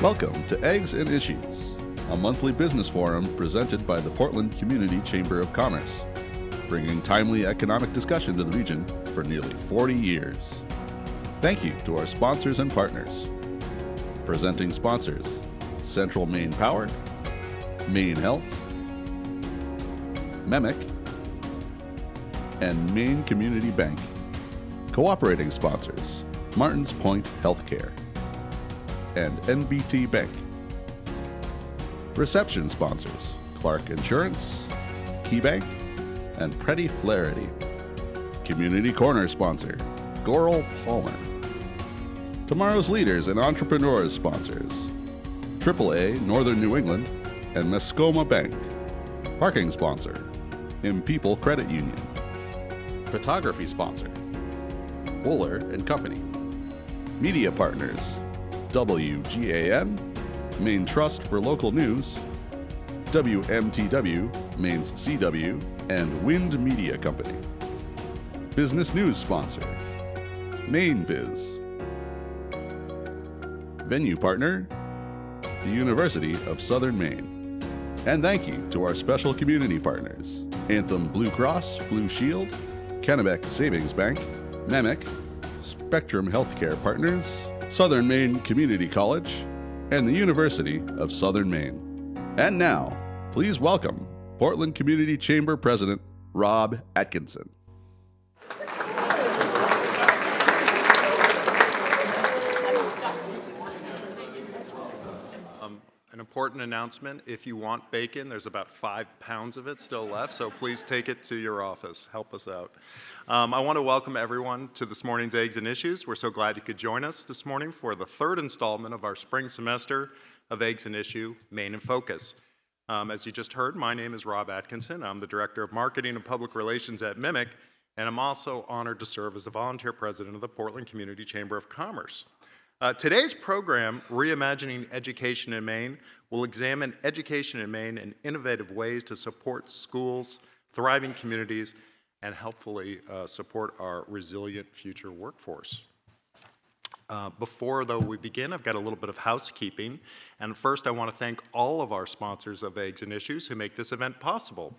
Welcome to Eggs and Issues, a monthly business forum presented by the Portland Community Chamber of Commerce, bringing timely economic discussion to the region for nearly 40 years. Thank you to our sponsors and partners. Presenting sponsors: Central Maine Power, Maine Health, MEMIC, and Maine Community Bank. Cooperating sponsors: Martins Point Healthcare and NBT Bank. Reception sponsors: Clark Insurance, KeyBank, and Pretty Flaherty. Community Corner sponsor: Goral Palmer. Tomorrow's leaders and entrepreneurs sponsors: AAA Northern New England and Mascoma Bank. Parking sponsor: People Credit Union. Photography sponsor: Wooler and Company. Media partners: WGAN, Maine Trust for Local News, WMTW, Maine's CW, and Wind Media Company. Business news sponsor: Maine Biz. Venue partner: the University of Southern Maine. And thank you to our special community partners: Anthem Blue Cross Blue Shield, Kennebec Savings Bank, MEMIC, Spectrum Healthcare Partners, Southern Maine Community College, and the University of Southern Maine. And now, please welcome Portland Community Chamber President Rob Atkinson. An important announcement: if you want bacon, there's about 5 pounds of it still left, so please take it to your office. Help us out. I want to welcome everyone to this morning's Eggs and Issues. We're so glad you could join us this morning for the third installment of our spring semester of Eggs and Issue, Maine in Focus. As you just heard, my name is Rob Atkinson. I'm the Director of Marketing and Public Relations at MEMIC, and I'm also honored to serve as the volunteer president of the Portland Community Chamber of Commerce. Today's program, Reimagining Education in Maine, will examine education in Maine and innovative ways to support schools, thriving communities, and helpfully support our resilient future workforce. Before, though, we begin, I've got a little bit of housekeeping. And first, I want to thank all of our sponsors of Eggs and Issues who make this event possible.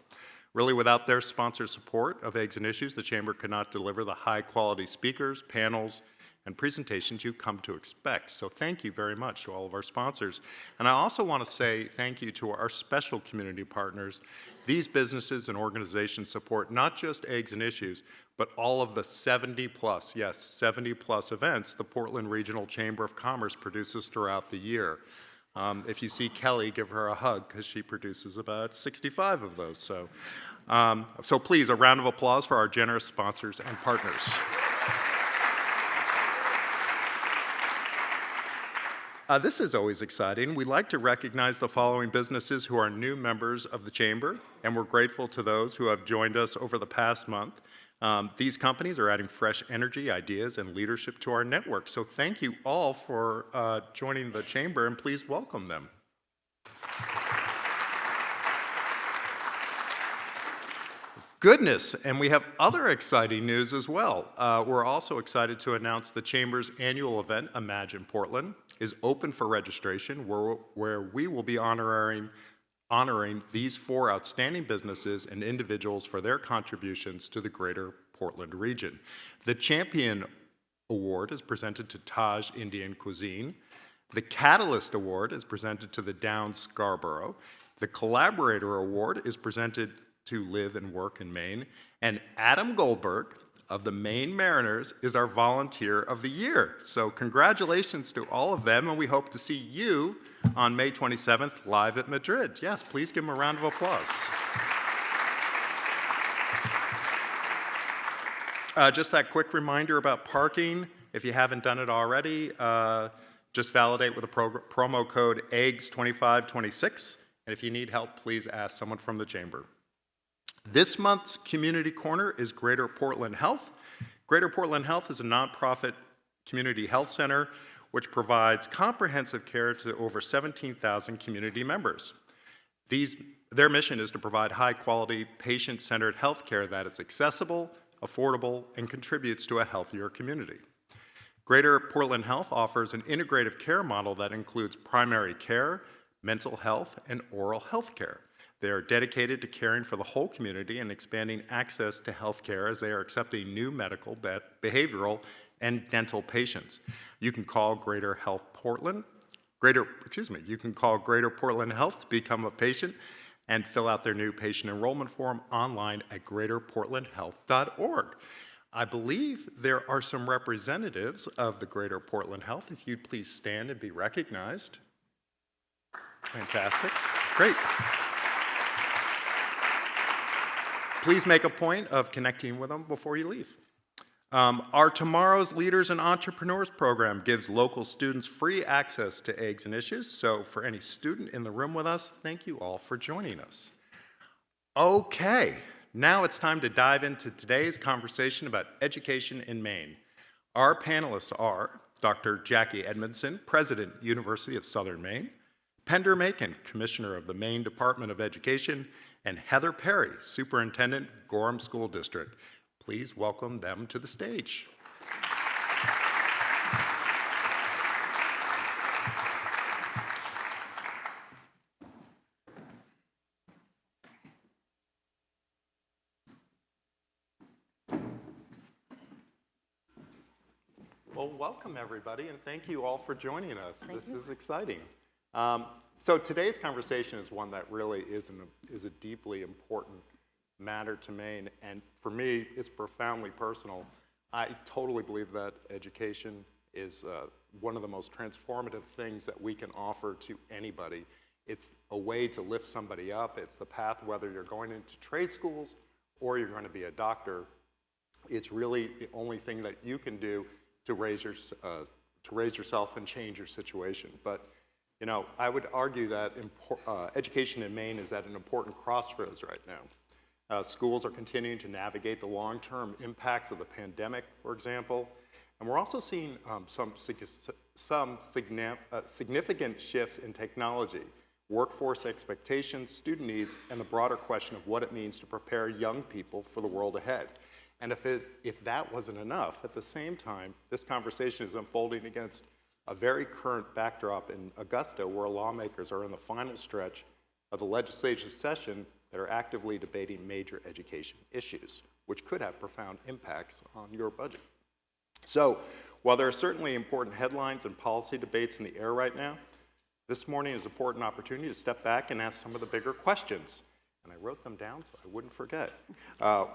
Really, without their sponsor support of Eggs and Issues, the Chamber could not deliver the high-quality speakers, panels, and presentations you come to expect. So thank you very much to all of our sponsors. And I also want to say thank you to our special community partners. These businesses and organizations support not just Eggs and Issues, but all of the 70 plus events the Portland Regional Chamber of Commerce produces throughout the year. If you see Kelly, give her a hug, because she produces about 65 of those. So please, a round of applause for our generous sponsors and partners. This is always exciting. We like to recognize the following businesses who are new members of the Chamber, and we're grateful to those who have joined us over the past month. These companies are adding fresh energy, ideas, and leadership to our network. So thank you all for joining the Chamber, and please welcome them. Goodness, and we have other exciting news as well. We're also excited to announce the Chamber's annual event, Imagine Portland, is open for registration, where we will be honoring these 4 outstanding businesses and individuals for their contributions to the greater Portland region. The Champion Award is presented to Taj Indian Cuisine. The Catalyst Award is presented to the Downs Scarborough. The Collaborator Award is presented to Live and Work in Maine. And Adam Goldberg of the Maine Mariners is our Volunteer of the Year. So congratulations to all of them, and we hope to see you on May 27th live at Madrid. Yes, please give them a round of applause. Just that quick reminder about parking. If you haven't done it already, just validate with a promo code EGGS2526. And if you need help, please ask someone from the Chamber. This month's Community Corner is Greater Portland Health. Greater Portland Health is a nonprofit community health center which provides comprehensive care to over 17,000 community members. Their mission is to provide high-quality, patient-centered health care that is accessible, affordable, and contributes to a healthier community. Greater Portland Health offers an integrative care model that includes primary care, mental health, and oral health care. They are dedicated to caring for the whole community and expanding access to health care as they are accepting new medical, behavioral, and dental patients. You can call you can call Greater Portland Health to become a patient and fill out their new patient enrollment form online at greaterportlandhealth.org. I believe there are some representatives of the Greater Portland Health. If you'd please stand and be recognized. Fantastic. Great. Please make a point of connecting with them before you leave. Our Tomorrow's Leaders and Entrepreneurs program gives local students free access to Eggs and Issues. So for any student in the room with us, thank you all for joining us. Okay, now it's time to dive into today's conversation about education in Maine. Our panelists are Dr. Jackie Edmondson, President, University of Southern Maine, Pender Macon, Commissioner of the Maine Department of Education, and Heather Perry, Superintendent, Gorham School District. Please welcome them to the stage. Well, welcome everybody, and thank you all for joining us. This is exciting. So today's conversation is one that really is a deeply important matter to Maine, and for me, it's profoundly personal. I totally believe that education is one of the most transformative things that we can offer to anybody. It's a way to lift somebody up. It's the path, whether you're going into trade schools or you're going to be a doctor. It's really the only thing that you can do to raise yourself and change your situation. But you know, I would argue that education in Maine is at an important crossroads right now. Schools are continuing to navigate the long-term impacts of the pandemic, for example, and we're also seeing some significant shifts in technology, workforce expectations, student needs, and the broader question of what it means to prepare young people for the world ahead. And if that wasn't enough, at the same time, this conversation is unfolding against a very current backdrop in Augusta, where lawmakers are in the final stretch of the legislative session that are actively debating major education issues, which could have profound impacts on your budget. So, while there are certainly important headlines and policy debates in the air right now, this morning is an important opportunity to step back and ask some of the bigger questions. And I wrote them down so I wouldn't forget.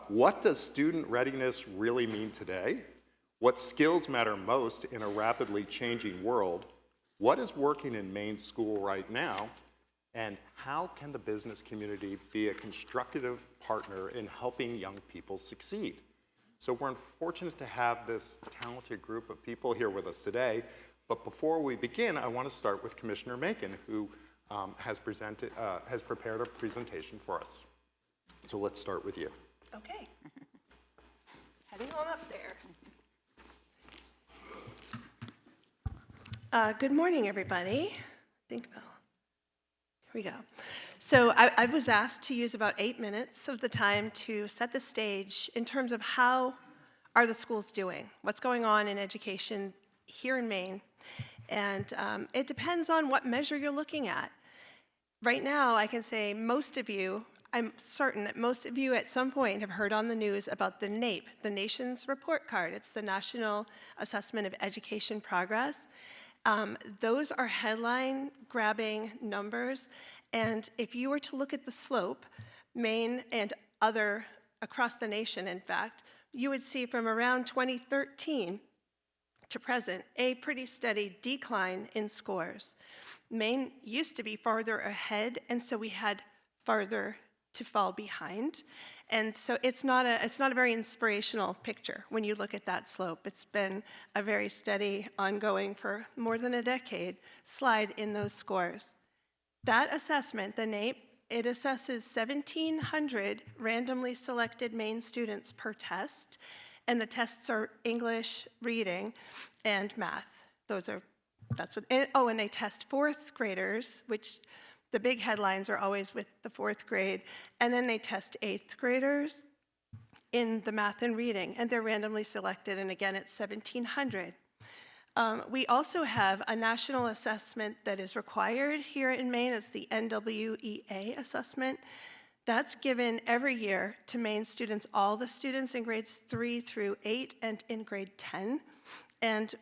What does student readiness really mean today? What skills matter most in a rapidly changing world? What is working in Maine school right now? And how can the business community be a constructive partner in helping young people succeed? So we're fortunate to have this talented group of people here with us today. But before we begin, I want to start with Commissioner Macon, who has prepared a presentation for us. So let's start with you. Okay. Heading on up there. Good morning, everybody. Here we go. So I was asked to use about 8 minutes of the time to set the stage in terms of how are the schools doing, what's going on in education here in Maine. And it depends on what measure you're looking at. Right now, I can say I'm certain that most of you at some point have heard on the news about the NAEP, the Nation's Report Card. It's the National Assessment of Education Progress. Those are headline-grabbing numbers, and if you were to look at the slope, Maine and other across the nation, in fact, you would see from around 2013 to present a pretty steady decline in scores. Maine used to be farther ahead, and so we had farther to fall behind. And so it's not a very inspirational picture when you look at that slope. It's been a very steady, ongoing for more than a decade slide in those scores. That assessment, the NAEP, it assesses 1,700 randomly selected Maine students per test, and the tests are English, reading, and math. And they test fourth graders, which the big headlines are always with the fourth grade, and then they test eighth graders in the math and reading, and they're randomly selected, and again, it's 1,700. We also have a national assessment that is required here in Maine. It's the NWEA assessment. That's given every year to Maine students, all the students in grades 3 through 8 and in grade 10. And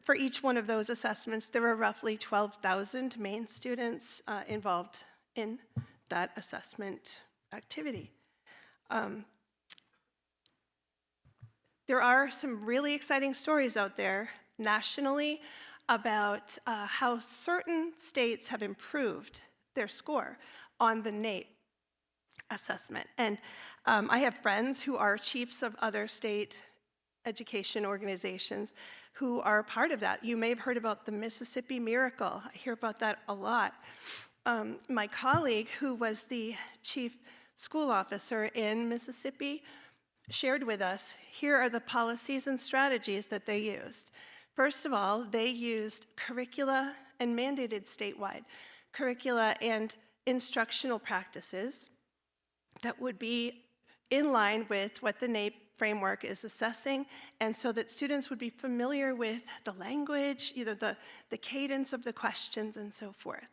for each one of those assessments, there were roughly 12,000 Maine students involved in that assessment activity. There are some really exciting stories out there nationally about how certain states have improved their score on the NAEP assessment. And I have friends who are chiefs of other state education organizations who are part of that. You may have heard about the Mississippi Miracle. I hear about that a lot. My colleague, who was the chief school officer in Mississippi, shared with us, here are the policies and strategies that they used. First of all, they used curricula and mandated statewide curricula and instructional practices that would be in line with what the NAEP framework is assessing, and so that students would be familiar with the language, the cadence of the questions, and so forth.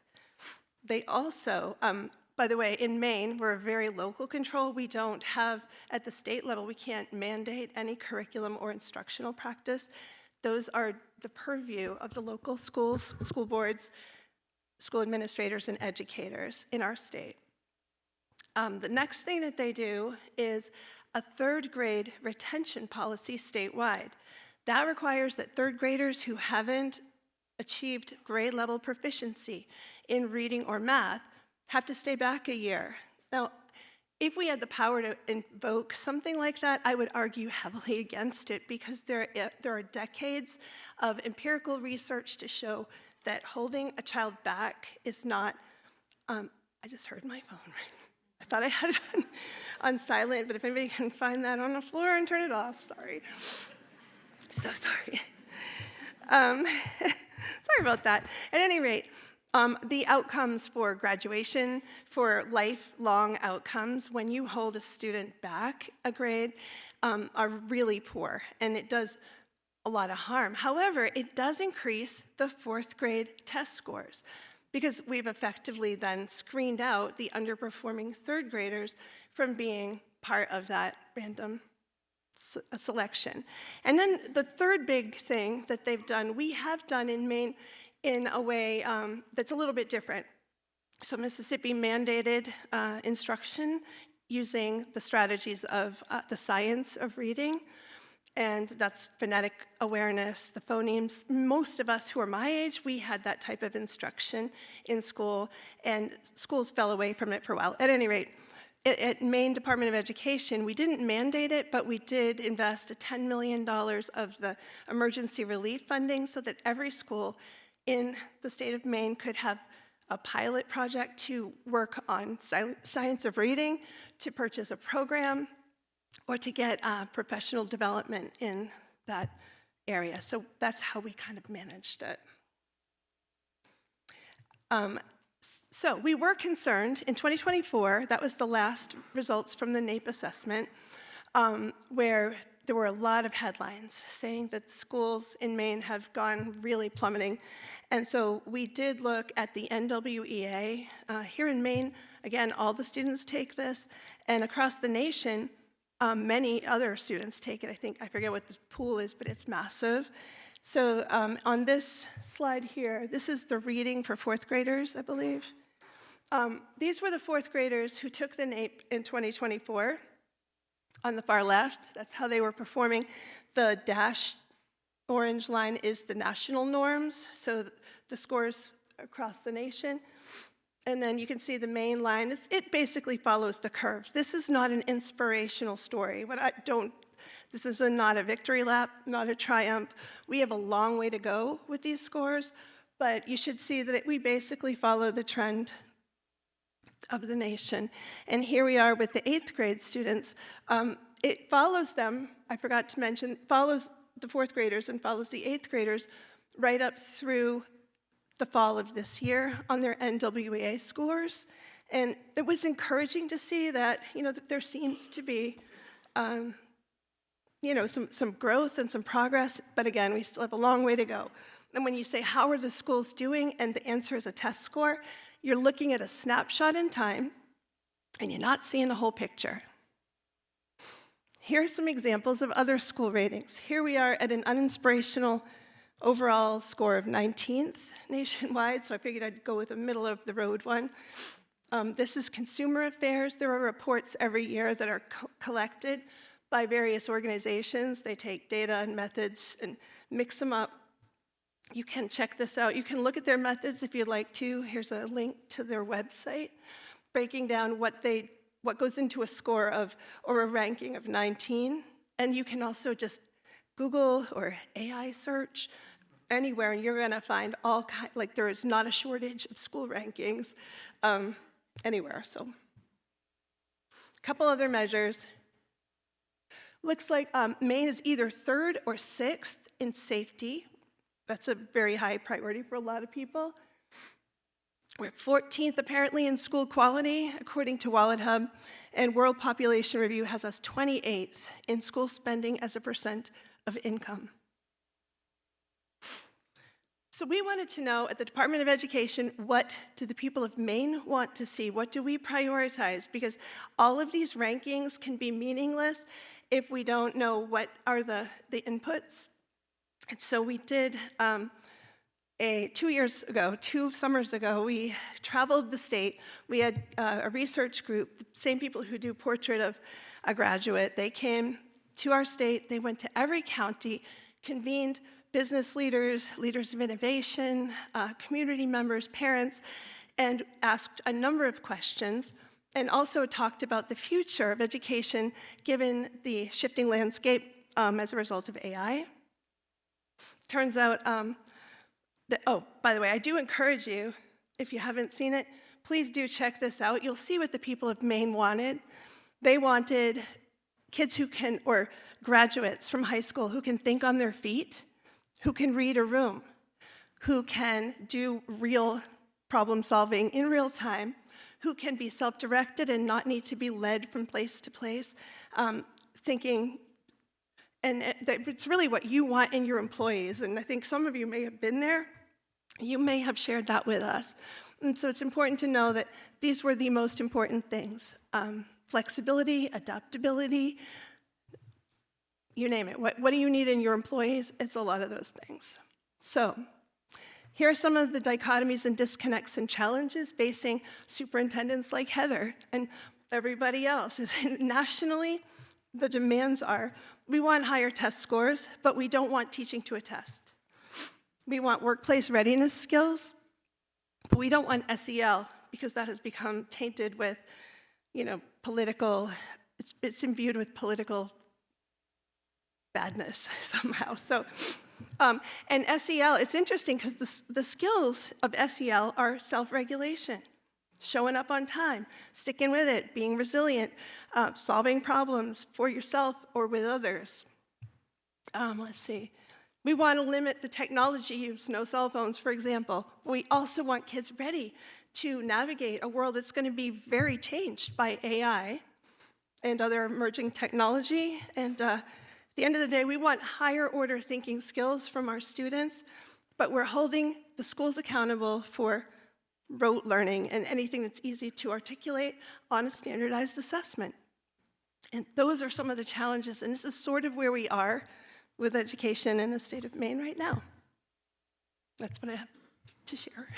They also, by the way, in Maine, we're a very local control. We don't have, at the state level, we can't mandate any curriculum or instructional practice. Those are the purview of the local schools, school boards, school administrators, and educators in our state. The next thing that they do is a third grade retention policy statewide. That requires that third graders who haven't achieved grade level proficiency in reading or math have to stay back a year. Now, if we had the power to invoke something like that, I would argue heavily against it, because there are decades of empirical research to show that holding a child back is not, I just heard my phone ring. I thought I had it on silent, but if anybody can find that on the floor and turn it off, sorry. So sorry. Sorry about that. At any rate, the outcomes for graduation, for lifelong outcomes, when you hold a student back a grade, are really poor, and it does a lot of harm. However, it does increase the fourth grade test scores, because we've effectively then screened out the underperforming third graders from being part of that random selection. And then the third big thing that they've done, we have done in Maine in a way that's a little bit different. So Mississippi mandated instruction using the strategies of the science of reading, and that's phonetic awareness, the phonemes. Most of us who are my age, we had that type of instruction in school, and schools fell away from it for a while. At any rate, at Maine Department of Education, we didn't mandate it, but we did invest $10 million of the emergency relief funding so that every school in the state of Maine could have a pilot project to work on science of reading, to purchase a program, or to get professional development in that area. So that's how we kind of managed it. So we were concerned in 2024, that was the last results from the NAEP assessment, where there were a lot of headlines saying that schools in Maine have gone really plummeting. And so we did look at the NWEA. Here in Maine, again, all the students take this, and across the nation, many other students take it. I forget what the pool is, but it's massive. So on this slide here, this is the reading for fourth graders, I believe. These were the fourth graders who took the NAEP in 2024. On the far left, that's how they were performing. The dashed orange line is the national norms, so the scores across the nation. And then you can see the main line. It basically follows the curve. This is not an inspirational story. This is not a victory lap, not a triumph. We have a long way to go with these scores, but you should see that we basically follow the trend of the nation. And here we are with the 8th grade students. It follows them, I forgot to mention, follows the 4th graders and follows the 8th graders right up through the fall of this year on their NWEA scores. And it was encouraging to see that, that there seems to be some growth and some progress, but again, we still have a long way to go. And when you say, how are the schools doing, and the answer is a test score, you're looking at a snapshot in time, and you're not seeing the whole picture. Here are some examples of other school ratings. Here we are at an uninspirational overall score of 19th nationwide, so I figured I'd go with a middle-of-the-road one. This is consumer affairs. There are reports every year that are collected by various organizations. They take data and methods and mix them up. You can check this out. You can look at their methods if you'd like to. Here's a link to their website, breaking down what goes into a score of, or a ranking of 19. And you can also just Google or AI search anywhere, and you're gonna find all kinds, like there is not a shortage of school rankings anywhere. So a couple other measures. Looks like Maine is either 3rd or 6th in safety. That's a very high priority for a lot of people. We're 14th apparently in school quality, according to Wallet Hub, and World Population Review has us 28th in school spending as a % of income. So we wanted to know at the Department of Education, what do the people of Maine want to see? What do we prioritize? Because all of these rankings can be meaningless if we don't know what are the inputs. And so we did 2 summers ago, we traveled the state. We had a research group, the same people who do Portrait of a Graduate. They came to our state, they went to every county, convened business leaders, leaders of innovation, community members, parents, and asked a number of questions, and also talked about the future of education given the shifting landscape as a result of AI. Turns out oh, by the way, I do encourage you, if you haven't seen it, please do check this out. You'll see what the people of Maine wanted. They wanted kids who can, or graduates from high school who can think on their feet, who can read a room, who can do real problem solving in real time, who can be self-directed and not need to be led from place to place, thinking. And it's really what you want in your employees. And I think some of you may have been there. You may have shared that with us. And so it's important to know that these were the most important things. Flexibility, adaptability, you name it. What do you need in your employees? It's a lot of those things. So here are some of the dichotomies and disconnects and challenges facing superintendents like Heather and everybody else. Nationally, the demands are, we want higher test scores, but we don't want teaching to a test. We want workplace readiness skills, but we don't want SEL because that has become tainted with, political, it's imbued with political badness somehow. So, and SEL, it's interesting because the skills of SEL are self-regulation, showing up on time, sticking with it, being resilient, solving problems for yourself or with others. Let's see. We want to limit the technology use, no cell phones, for example. We also want kids ready to navigate a world that's going to be very changed by AI and other emerging technology. And at the end of the day, we want higher order thinking skills from our students, but we're holding the schools accountable for rote learning and anything that's easy to articulate on a standardized assessment. And those are some of the challenges, and this is sort of where we are with education in the state of Maine right now. That's what I have to share.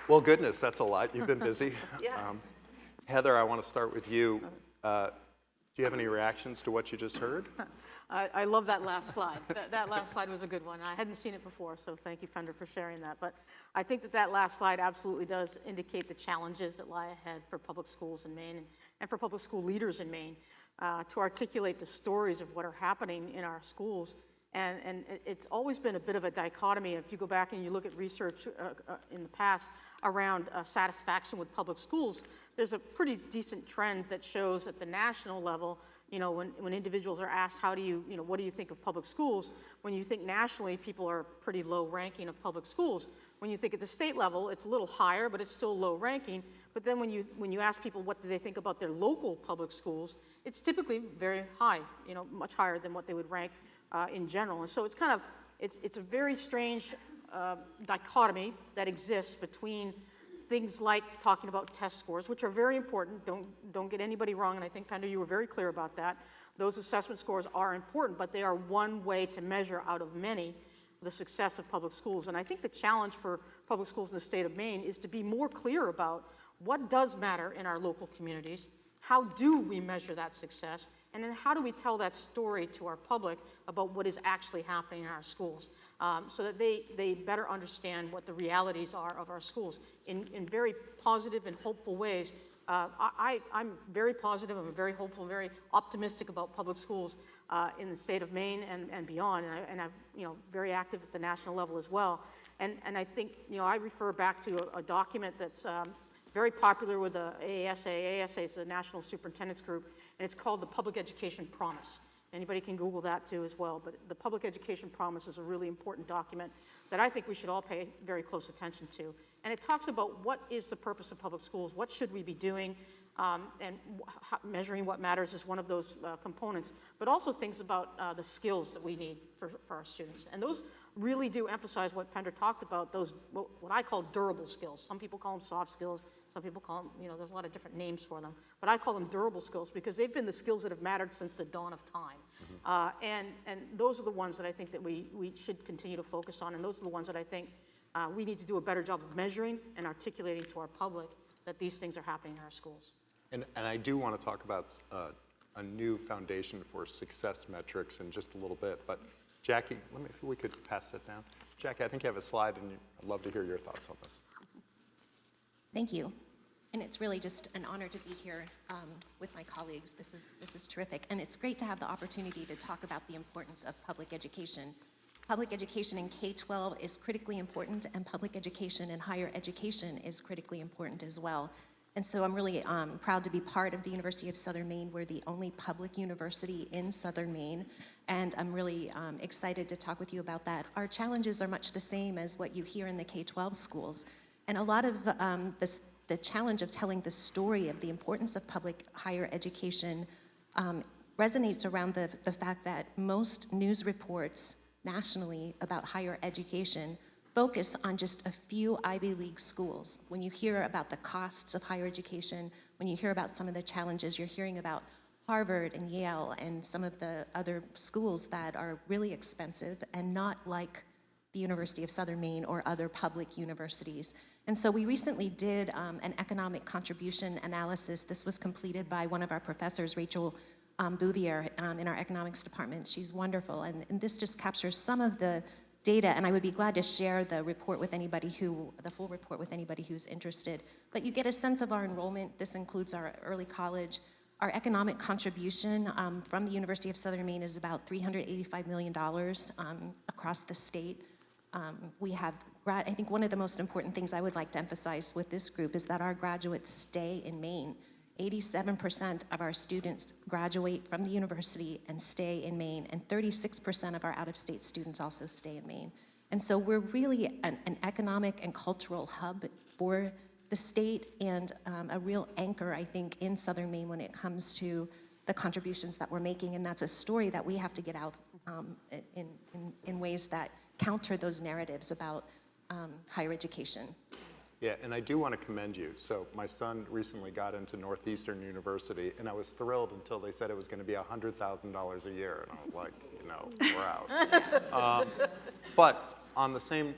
Well, goodness, that's a lot. You've been busy. Yeah. Heather, I want to start with you. Do you have any reactions to what you just heard? I love that last slide. That last slide was a good one. I hadn't seen it before, so thank you, Pender, for sharing that. But I think that last slide absolutely does indicate the challenges that lie ahead for public schools in Maine and for public school leaders in Maine to articulate the stories of what are happening in our schools. And it's always been a bit of a dichotomy. If you go back and you look at research in the past around satisfaction with public schools, there's a pretty decent trend that shows at the national level, You know, when individuals are asked, what do you think of public schools? When you think nationally, people are pretty low ranking of public schools. When you think at the state level, it's a little higher, but it's still low ranking. But then when you ask people what do they think about their local public schools, it's typically very high, you know, much higher than what they would rank in general. And so it's kind of, it's a very strange dichotomy that exists between things like talking about test scores, which are very important. Don't get anybody wrong, and I think, Pender, you were very clear about that. Those assessment scores are important, but they are one way to measure out of many the success of public schools. And I think the challenge for public schools in the state of Maine is to be more clear about what does matter in our local communities, how do we measure that success, and then how do we tell that story to our public about what is actually happening in our schools, so that they better understand what the realities are of our schools in very positive and hopeful ways. I'm very positive, I'm very hopeful, very optimistic about public schools in the state of Maine and beyond, and I'm very active at the national level as well. And I think, I refer back to a document that's very popular with the AASA. AASA is the National Superintendent's Group, and it's called the Public Education Promise. Anybody can Google that too as well, but the Public Education Promise is a really important document that I think we should all pay very close attention to. And it talks about what is the purpose of public schools, what should we be doing, and measuring what matters is one of those components, but also things about the skills that we need for our students. And those really do emphasize what Pender talked about, those what I call durable skills. Some people call them soft skills, some people call them, there's a lot of different names for them, but I call them durable skills because they've been the skills that have mattered since the dawn of time. And those are the ones that I think that we should continue to focus on, and those are the ones that I think we need to do a better job of measuring and articulating to our public that these things are happening in our schools. And I do want to talk about a new foundation for success metrics in just a little bit, but Jackie, if we could pass that down. Jackie, I think you have a slide, and I'd love to hear your thoughts on this. Thank you. And it's really just an honor to be here with my colleagues. This is terrific. And it's great to have the opportunity to talk about the importance of public education. Public education in K-12 is critically important, and public education in higher education is critically important as well. And so I'm really proud to be part of the University of Southern Maine. We're the only public university in Southern Maine, and I'm really excited to talk with you about that. Our challenges are much the same as what you hear in the K-12 schools. And a lot of the challenge of telling the story of the importance of public higher education resonates around the fact that most news reports nationally about higher education focus on just a few Ivy League schools. When you hear about the costs of higher education, when you hear about some of the challenges, you're hearing about Harvard and Yale and some of the other schools that are really expensive and not like the University of Southern Maine or other public universities. And so we recently did an economic contribution analysis. This was completed by one of our professors, Rachel Bouvier, in our economics department. She's wonderful, and this just captures some of the data, and I would be glad to share the report with anybody the full report with anybody who's interested. But you get a sense of our enrollment. This includes our early college. Our economic contribution from the University of Southern Maine is about $385 million across the state. We have, I think one of the most important things I would like to emphasize with this group is that our graduates stay in Maine. 87% of our students graduate from the university and stay in Maine, and 36% of our out-of-state students also stay in Maine. And so we're really an economic and cultural hub for the state, and a real anchor, I think, in Southern Maine when it comes to the contributions that we're making, and that's a story that we have to get out in ways that counter those narratives about higher education. Yeah, and I do want to commend you. So my son recently got into Northeastern University, and I was thrilled until they said it was going to be $100,000 a year, and I was like, we're out. But on the same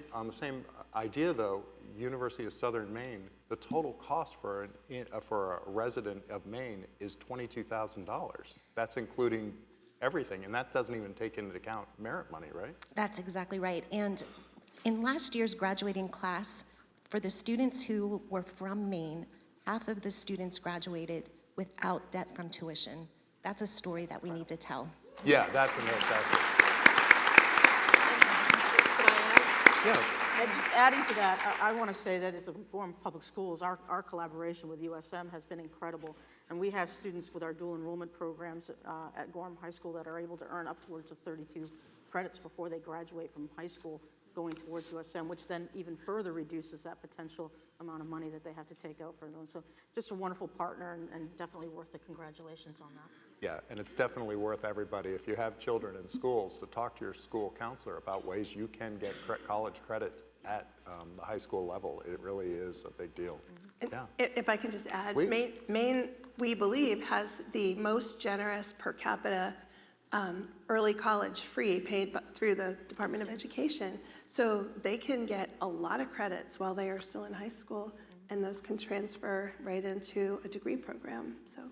idea, though, University of Southern Maine, the total cost for a resident of Maine is $22,000. That's including everything, and that doesn't even take into account merit money, right? That's exactly right. And in last year's graduating class, for the students who were from Maine, half of the students graduated without debt from tuition. That's a story that we need to tell. Yeah, that's it. Can I add? Yeah. And just adding to that, I want to say that as a Gorham Public Schools, our collaboration with USM has been incredible. And we have students with our dual enrollment programs at Gorham High School that are able to earn upwards of 32 credits before they graduate from high school going towards USM, which then even further reduces that potential amount of money that they have to take out for those. So just a wonderful partner and definitely worth the congratulations on that. Yeah, and it's definitely worth everybody, if you have children in schools, to talk to your school counselor about ways you can get college credit at the high school level. It really is a big deal. Yeah. If I can just add, Please. Maine, we believe, has the most generous per capita early college free paid through the Department of Education. So they can get a lot of credits while they are still in high school, and those can transfer right into a degree program. So.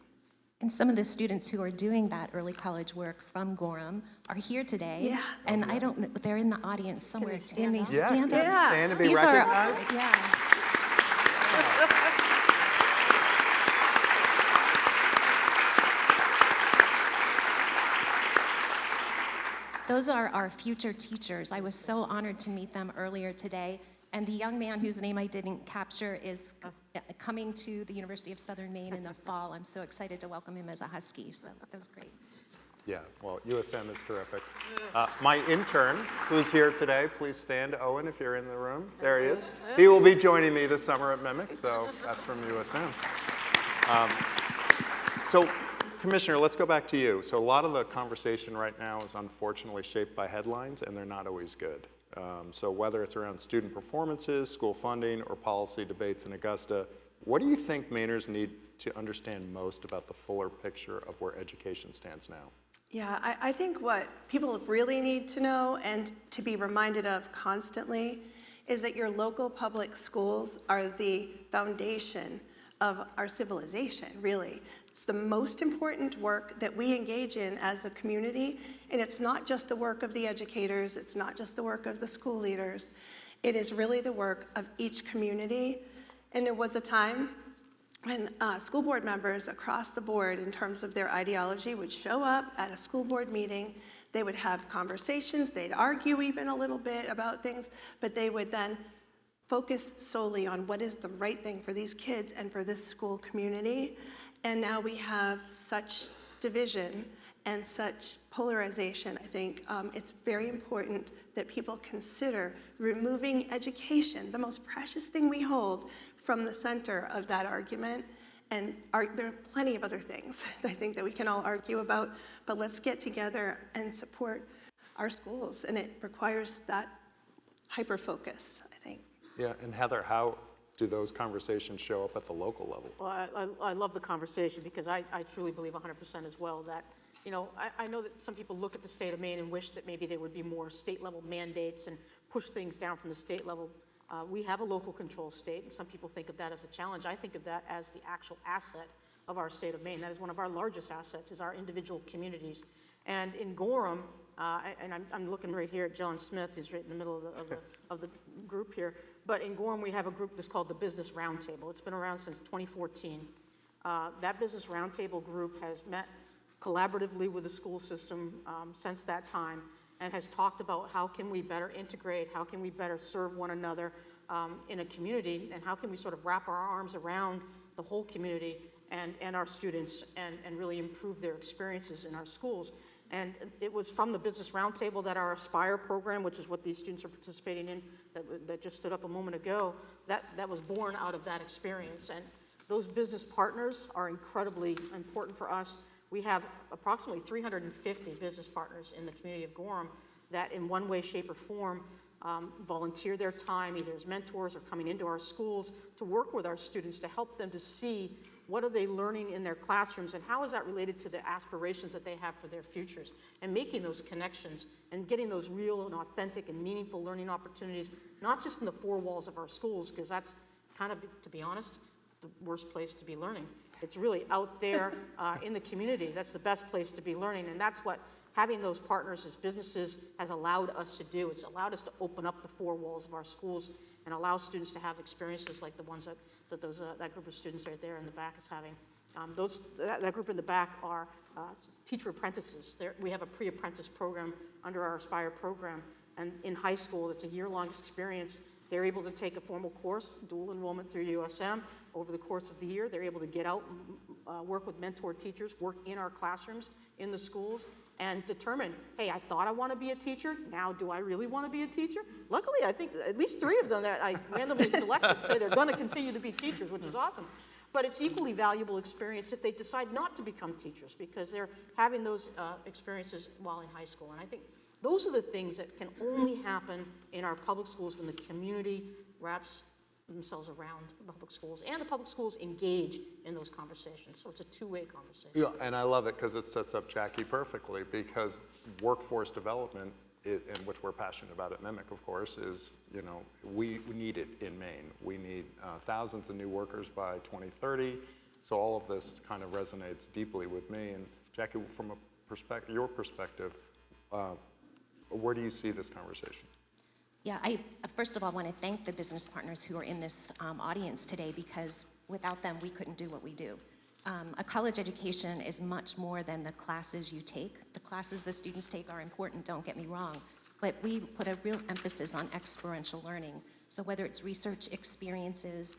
And some of the students who are doing that early college work from Gorham are here today. Yeah. And I don't know, they're in the audience somewhere. Can they Yeah, stand can up? you stand and be These recognized? are, yeah. Those are our future teachers. I was so honored to meet them earlier today. And the young man whose name I didn't capture is coming to the University of Southern Maine in the fall. I'm so excited to welcome him as a Husky, so that was great. Yeah, well, USM is terrific. My intern, who's here today, please stand. Owen, if you're in the room. There he is. He will be joining me this summer at Mimic, so that's from USM. So, Commissioner, let's go back to you. So a lot of the conversation right now is unfortunately shaped by headlines, and they're not always good. So whether it's around student performances, school funding, or policy debates in Augusta, what do you think Mainers need to understand most about the fuller picture of where education stands now? Yeah, I think what people really need to know and to be reminded of constantly is that your local public schools are the foundation of our civilization, really. It's the most important work that we engage in as a community, and it's not just the work of the educators, it's not just the work of the school leaders, it is really the work of each community. And there was a time when school board members across the board, in terms of their ideology, would show up at a school board meeting, they would have conversations, they'd argue even a little bit about things, but they would then focus solely on what is the right thing for these kids and for this school community. And now we have such division and such polarization. I think it's very important that people consider removing education, the most precious thing we hold, from the center of that argument. And there are plenty of other things I think that we can all argue about, but let's get together and support our schools. And it requires that hyper-focus, I think. Yeah, and Heather, how do those conversations show up at the local level? Well, I love the conversation because I truly believe 100% as well that, you know, I know that some people look at the state of Maine and wish that maybe there would be more state-level mandates and push things down from the state level. We have a local control state, and some people think of that as a challenge. I think of that as the actual asset of our state of Maine. That is one of our largest assets, is our individual communities. And in Gorham, and I'm looking right here at John Smith, who's right in the middle of the group here, but in Gorham we have a group that's called the Business Roundtable. It's been around since 2014. That Business Roundtable group has met collaboratively with the school system since that time, and has talked about how can we better integrate, how can we better serve one another in a community, and how can we sort of wrap our arms around the whole community and our students and really improve their experiences in our schools. And it was from the Business Roundtable that our Aspire program, which is what these students are participating in, that just stood up a moment ago, that was born out of that experience. And those business partners are incredibly important for us. We have approximately 350 business partners in the community of Gorham that in one way, shape, or form volunteer their time, either as mentors or coming into our schools to work with our students to help them to see what are they learning in their classrooms and how is that related to the aspirations that they have for their futures, and making those connections and getting those real and authentic and meaningful learning opportunities, not just in the four walls of our schools, because that's kind of, to be honest, the worst place to be learning. It's really out there in the community. That's the best place to be learning, and that's what having those partners as businesses has allowed us to do. It's allowed us to open up the four walls of our schools and allow students to have experiences like the ones that that group of students right there in the back is having. That group in the back are teacher apprentices. We have a pre-apprentice program under our Aspire program, and in high school, it's a year-long experience They're able to take a formal course, dual enrollment through USM. Over the course of the year, they're able to get out, work with mentor teachers, work in our classrooms, in the schools, and determine, hey, I thought I want to be a teacher. Now, do I really want to be a teacher? Luckily, I think at least 3 of them that I randomly selected say they're going to continue to be teachers, which is awesome. But it's equally valuable experience if they decide not to become teachers, because they're having those experiences while in high school. And I think those are the things that can only happen in our public schools when the community wraps themselves around the public schools, and the public schools engage in those conversations. So it's a two-way conversation. Yeah, and I love it because it sets up Jackie perfectly, because workforce development, and which we're passionate about at MEMIC, of course, is, you know, we need it in Maine. We need thousands of new workers by 2030. So all of this kind of resonates deeply with me. And Jackie, from your perspective, where do you see this conversation? Yeah, I first of all want to thank the business partners who are in this audience today, because without them, we couldn't do what we do. A college education is much more than the classes you take. The classes the students take are important, don't get me wrong, but we put a real emphasis on experiential learning. So whether it's research experiences,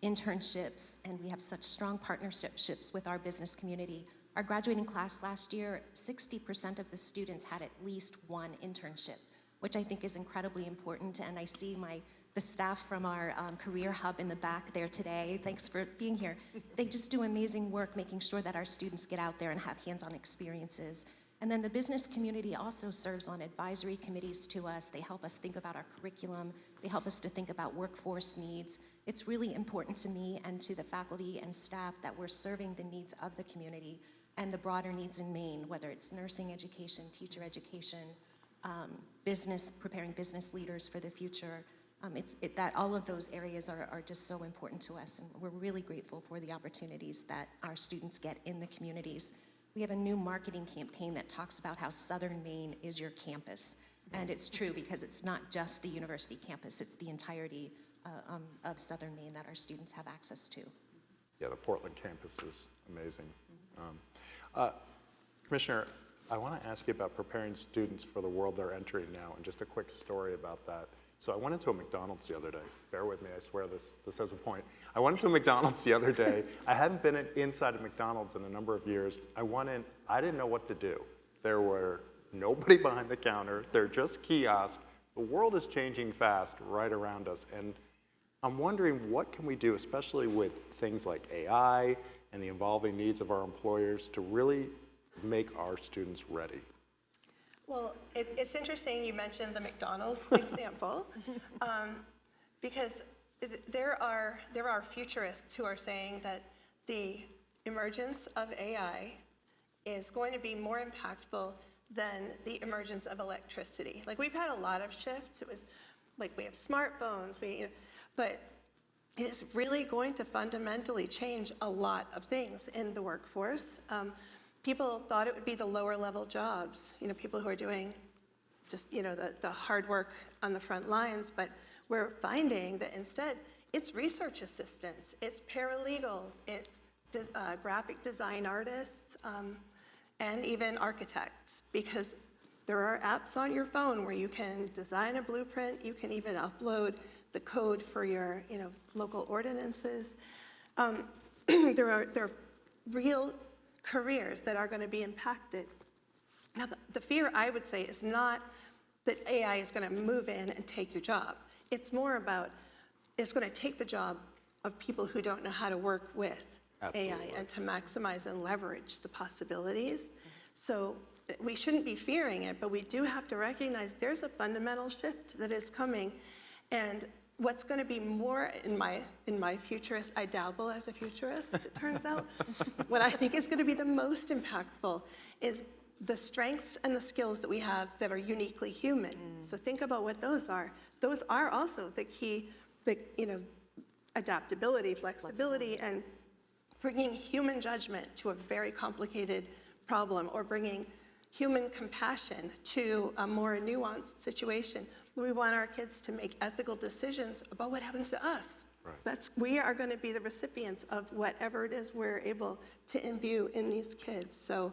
internships, and we have such strong partnerships with our business community. Our graduating class last year, 60% of the students had at least one internship, which I think is incredibly important. And I see the staff from our career hub in the back there today. Thanks for being here. They just do amazing work making sure that our students get out there and have hands-on experiences. And then the business community also serves on advisory committees to us. They help us think about our curriculum. They help us to think about workforce needs. It's really important to me and to the faculty and staff that we're serving the needs of the community and the broader needs in Maine, whether it's nursing education, teacher education, preparing business leaders for the future. That all of those areas are just so important to us, and we're really grateful for the opportunities that our students get in the communities. We have a new marketing campaign that talks about how Southern Maine is your campus, and it's true because it's not just the university campus, it's the entirety of Southern Maine that our students have access to. Yeah, the Portland campus is amazing. Commissioner, I want to ask you about preparing students for the world they're entering now, and just a quick story about that. So I went into a McDonald's the other day. Bear with me, I swear this has a point. I went into a McDonald's the other day. I hadn't been inside of McDonald's in a number of years. I went in, I didn't know what to do. There were nobody behind the counter. They're just kiosks. The world is changing fast right around us. And I'm wondering, what can we do, especially with things like AI and the evolving needs of our employers, to really make our students ready? Well, it's interesting you mentioned the McDonald's example, because there are futurists who are saying that the emergence of AI is going to be more impactful than the emergence of electricity. Like, we've had a lot of shifts. It was like we have smartphones, but it is really going to fundamentally change a lot of things in the workforce. People thought it would be the lower level jobs, people who are doing just, the hard work on the front lines, but we're finding that instead it's research assistants, it's paralegals, it's graphic design artists, and even architects, because there are apps on your phone where you can design a blueprint, you can even upload the code for your, local ordinances. There are real careers that are going to be impacted. Now, the fear, I would say, is not that AI is going to move in and take your job. It's more about it's going to take the job of people who don't know how to work with AI and to maximize and leverage the possibilities. So we shouldn't be fearing it, but we do have to recognize there's a fundamental shift that is coming. And what's going to be more in my futurist, I dabble as a futurist, it turns out. What I think is going to be the most impactful is the strengths and the skills that we have that are uniquely human. So think about what those are. Those are also the key, adaptability, flexibility, and bringing human judgment to a very complicated problem, or bringing human compassion to a more nuanced situation. We want our kids to make ethical decisions about what happens to us. Right. We are going to be the recipients of whatever it is we're able to imbue in these kids. So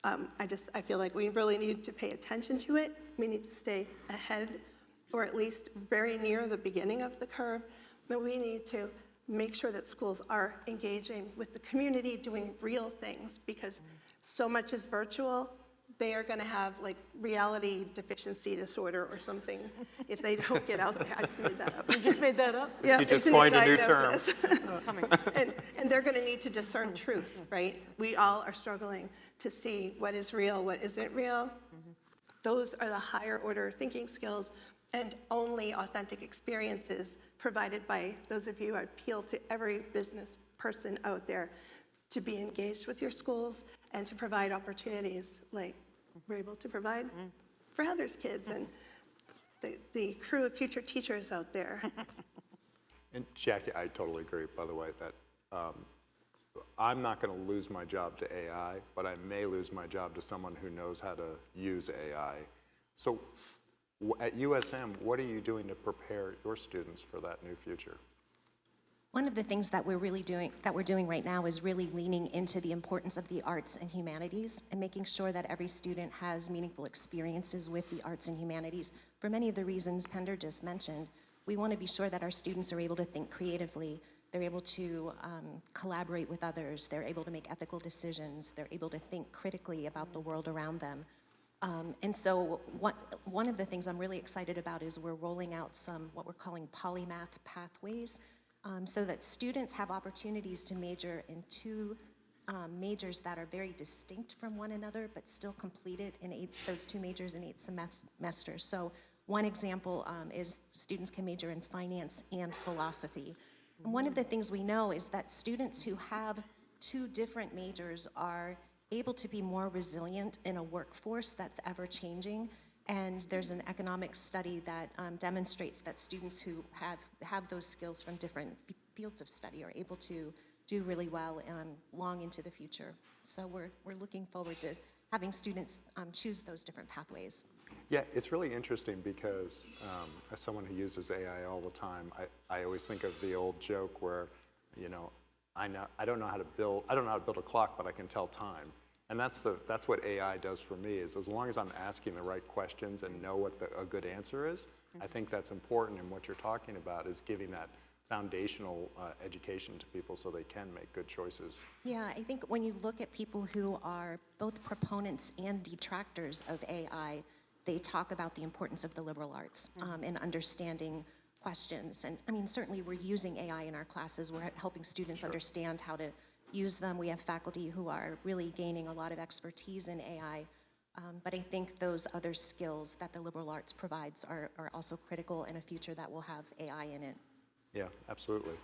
I feel like we really need to pay attention to it. We need to stay ahead or at least very near the beginning of the curve, that we need to make sure that schools are engaging with the community, doing real things, because so much is virtual. They are going to have like reality deficiency disorder or something if they don't get out there. I just made that up. You just made that up? Yeah, You it's just a coined a new diagnosis. Coming. And they're going to need to discern truth, right? We all are struggling to see what is real, what isn't real. Those are the higher order thinking skills, and only authentic experiences provided by those of you. I appeal to every business person out there to be engaged with your schools and to provide opportunities like we're able to provide for Heather's kids and the crew of future teachers out there. And Jackie, I totally agree, by the way, that I'm not going to lose my job to AI, but I may lose my job to someone who knows how to use AI. So at USM, what are you doing to prepare your students for that new future? One of the things that we're doing right now is really leaning into the importance of the arts and humanities and making sure that every student has meaningful experiences with the arts and humanities. For many of the reasons Pender just mentioned, we want to be sure that our students are able to think creatively, they're able to collaborate with others, they're able to make ethical decisions, they're able to think critically about the world around them. And so one of the things I'm really excited about is we're rolling out some what we're calling polymath pathways, so that students have opportunities to major in two majors that are very distinct from one another, but still completed in those two majors in 8 semesters. So one example is students can major in finance and philosophy. And one of the things we know is that students who have 2 different majors are able to be more resilient in a workforce that's ever changing. And there's an economic study that demonstrates that students who have those skills from different fields of study are able to do really well long into the future. So we're looking forward to having students choose those different pathways. Yeah, it's really interesting because as someone who uses AI all the time, I always think of the old joke where, you know, I don't know how to build a clock, but I can tell time. And that's what AI does for me, is as long as I'm asking the right questions and know what a good answer is, I think that's important. And what you're talking about is giving that foundational education to people so they can make good choices. Yeah, I think when you look at people who are both proponents and detractors of AI, they talk about the importance of the liberal arts and understanding questions. And I mean, certainly we're using AI in our classes. We're helping students understand how to use them. We have faculty who are really gaining a lot of expertise in AI. But I think those other skills that the liberal arts provides are also critical in a future that will have AI in it. Yeah, absolutely.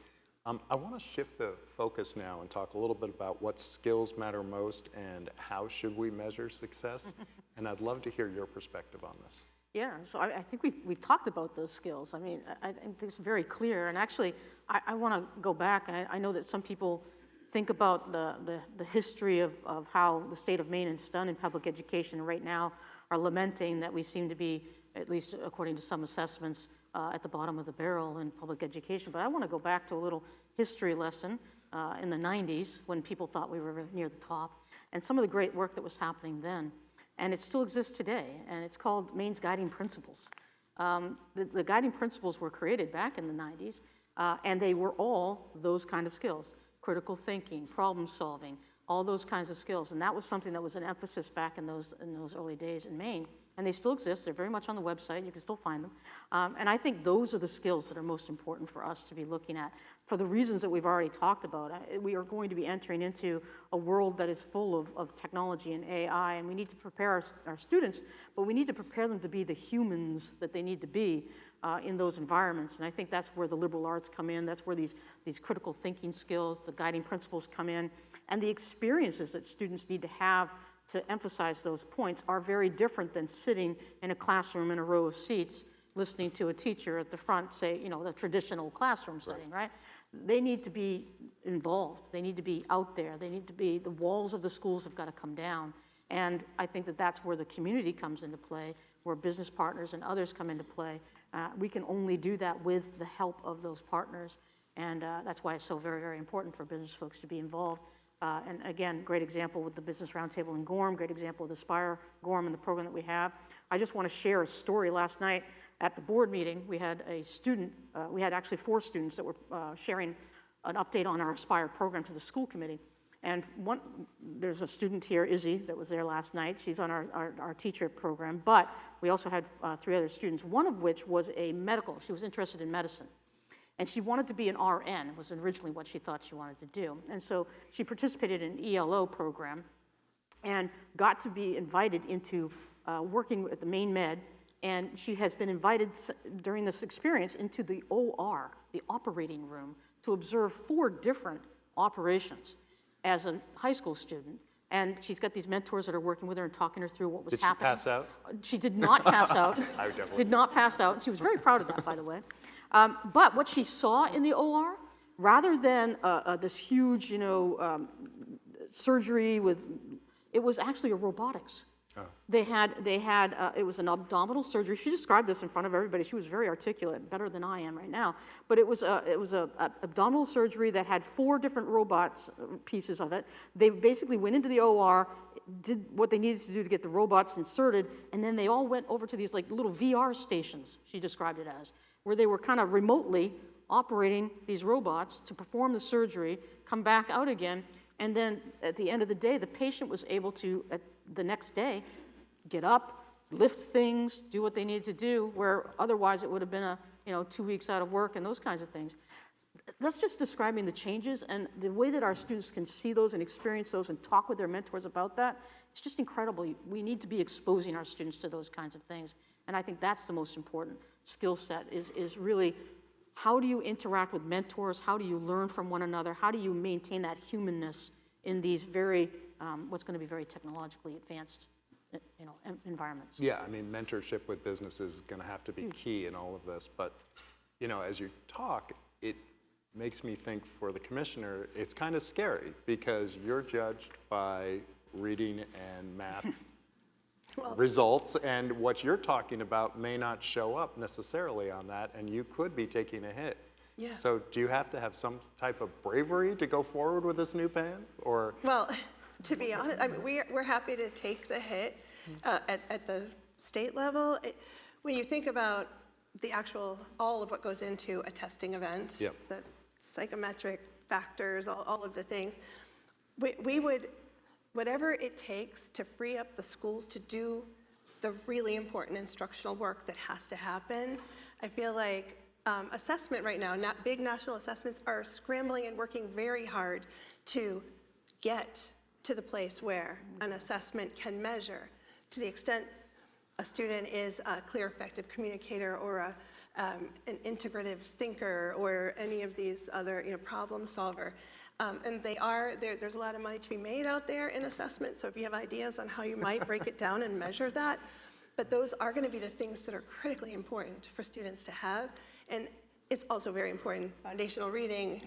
I want to shift the focus now and talk a little bit about what skills matter most and how should we measure success. And I'd love to hear your perspective on this. Yeah, so I think we've talked about those skills. I mean, I think it's very clear. And actually, I want to go back. I know that some people think about the history of how the state of Maine is done in public education right now, are lamenting that we seem to be, at least according to some assessments, at the bottom of the barrel in public education. But I want to go back to a little history lesson in the 90s when people thought we were near the top, and some of the great work that was happening then. And it still exists today, and it's called Maine's Guiding Principles. The guiding principles were created back in the 90s, and they were all those kind of skills: critical thinking, problem solving, all those kinds of skills. And that was something that was an emphasis back in those early days in Maine. And they still exist. They're very much on the website. You can still find them. And I think those are the skills that are most important for us to be looking at. For the reasons that we've already talked about, we are going to be entering into a world that is full of technology and AI, and we need to prepare our students, but we need to prepare them to be the humans that they need to be in those environments. And I think that's where the liberal arts come in. That's where these critical thinking skills, the guiding principles come in, and the experiences that students need to have to emphasize those points are very different than sitting in a classroom in a row of seats listening to a teacher at the front say, you know, the traditional classroom setting, right? They need to be involved. They need to be out there. They need to be, the walls of the schools have got to come down. And I think that that's where the community comes into play, where business partners and others come into play. We can only do that with the help of those partners. And that's why it's so very, very important for business folks to be involved. And again, great example with the Business Roundtable in Gorham, great example of the Aspire Gorham and the program that we have. I just want to share a story. Last night at the board meeting, we had a student, we had actually 4 students that were sharing an update on our Aspire program to the school committee. And there's a student here, Izzy, that was there last night. She's on our teacher program, but we also had 3 other students, one of which was she was interested in medicine. And she wanted to be an RN, was originally what she thought she wanted to do. And so she participated in an ELO program and got to be invited into working at the Maine Med. And she has been invited during this experience into the OR, the operating room, to observe 4 different operations as a high school student. And she's got these mentors that are working with her and talking her through what was happening. Did she pass out? She did not pass out. I would definitely. Did not pass out. She was very proud of that, by the way. But what she saw in the OR, rather than this huge, surgery it was actually a robotics. Oh. It was an abdominal surgery. She described this in front of everybody. She was very articulate, better than I am right now. But it was a abdominal surgery that had 4 different robots pieces of it. They basically went into the OR, did what they needed to do to get the robots inserted, and then they all went over to these like little VR stations, she described it as, where they were kind of remotely operating these robots to perform the surgery, come back out again, and then at the end of the day, the patient was able to, the next day, get up, lift things, do what they needed to do, where otherwise it would have been 2 weeks out of work and those kinds of things. That's just describing the changes, and the way that our students can see those and experience those and talk with their mentors about that, it's just incredible. We need to be exposing our students to those kinds of things, and I think that's the most important skill set, is really how do you interact with mentors, how do you learn from one another, how do you maintain that humanness in these very, what's going to be very technologically advanced environments. Yeah, I mean, mentorship with business is going to have to be key in all of this, but as you talk, it makes me think for the commissioner, it's kind of scary because you're judged by reading and math results, and what you're talking about may not show up necessarily on that, and you could be taking a hit. Yeah. So do you have to have some type of bravery to go forward with this new plan, or? Well, to be honest, I mean, we're happy to take the hit at the state level. When you think about all of what goes into a testing event, yep. The psychometric factors, all of the things, we would, whatever it takes to free up the schools to do the really important instructional work that has to happen. I feel like assessment right now, big national assessments are scrambling and working very hard to get to the place where an assessment can measure. To the extent a student is a clear, effective communicator or an integrative thinker or any of these other problem solver. And there's a lot of money to be made out there in assessment, so if you have ideas on how you might break it down and measure that, but those are going to be the things that are critically important for students to have. And it's also very important, foundational reading,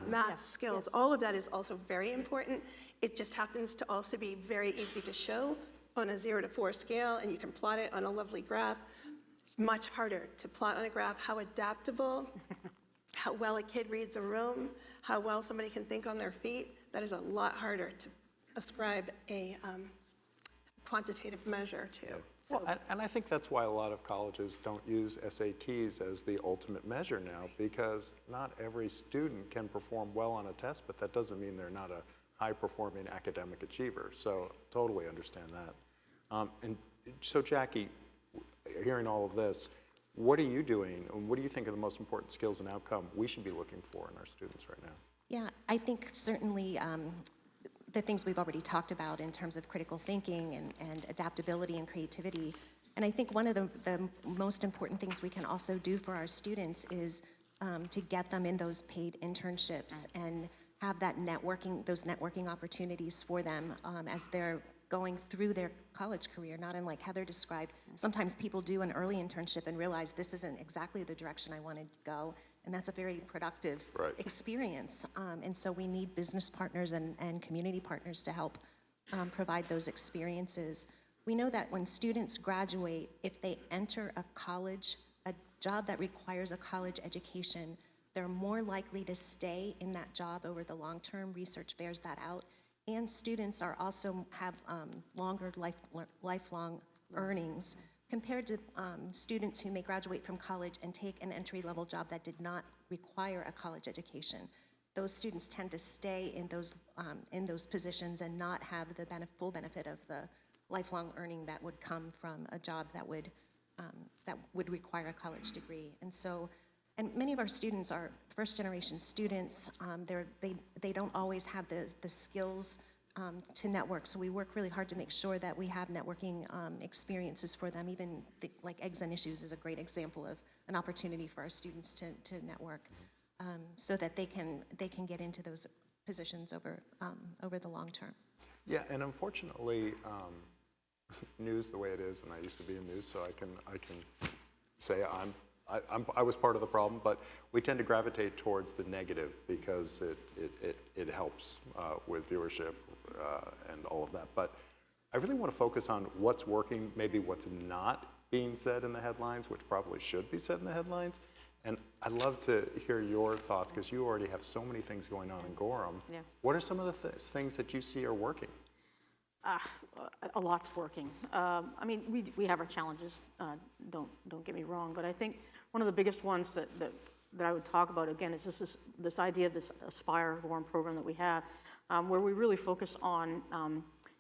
math skills, all of that is also very important. It just happens to also be very easy to show on a 0 to 4 scale, and you can plot it on a lovely graph. It's much harder to plot on a graph how adaptable, how well a kid reads a room, how well somebody can think on their feet. That is a lot harder to ascribe a quantitative measure to. So. Well, and I think that's why a lot of colleges don't use SATs as the ultimate measure now, because not every student can perform well on a test, but that doesn't mean they're not a high-performing academic achiever. So totally understand that. And so Jackie, hearing all of this, what are you doing, and what do you think are the most important skills and outcome we should be looking for in our students right now? Yeah, I think certainly the things we've already talked about in terms of critical thinking and adaptability and creativity. And I think one of the most important things we can also do for our students is to get them in those paid internships and have that those networking opportunities for them as they're going through their college career, not unlike Heather described. Sometimes people do an early internship and realize this isn't exactly the direction I want to go, and that's a very productive experience. And so we need business partners and community partners to help provide those experiences. We know that when students graduate, if they enter a job that requires a college education, they're more likely to stay in that job over the long term. Research bears that out. And students are also have longer lifelong earnings compared to students who may graduate from college and take an entry-level job that did not require a college education. Those students tend to stay in those positions and not have the full benefit of the lifelong earning that would come from a job that would require a college degree. And many of our students are first-generation students. They don't always have the skills to network, so we work really hard to make sure that we have networking experiences for them. Even like Eggs and Issues is a great example of an opportunity for our students to network, so that they can get into those positions over the long term. Yeah, and unfortunately, news the way it is, and I used to be in news, so I can say I was part of the problem, but we tend to gravitate towards the negative because it helps with viewership and all of that. But I really want to focus on what's working, maybe what's not being said in the headlines, which probably should be said in the headlines. And I'd love to hear your thoughts, because you already have so many things going on in Gorham. Yeah. What are some of the things that you see are working? A lot's working. I mean, we have our challenges, don't get me wrong, but I think one of the biggest ones that I would talk about, again, is this idea of this Aspire Gorham program that we have, where we really focus on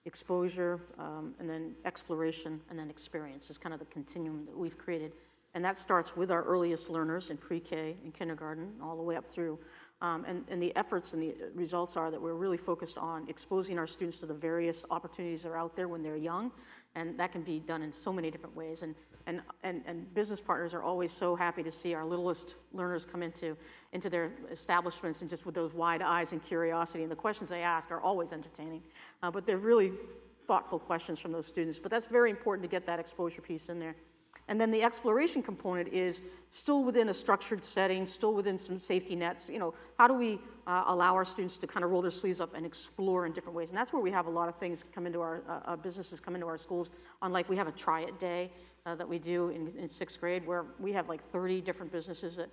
exposure, and then exploration, and then experience. Is kind of the continuum that we've created. And that starts with our earliest learners in pre-K and kindergarten, all the way up through. And the efforts and the results are that we're really focused on exposing our students to the various opportunities that are out there when they're young, and that can be done in so many different ways. And business partners are always so happy to see our littlest learners come into their establishments, and just with those wide eyes and curiosity, and the questions they ask are always entertaining. But they're really thoughtful questions from those students. But that's very important to get that exposure piece in there. And then the exploration component is still within a structured setting, still within some safety nets. You know, how do we allow our students to kind of roll their sleeves up and explore in different ways? And that's where we have a lot of things come into our businesses come into our schools. Unlike we have a Try It Day that we do in sixth grade, where we have like 30 different businesses that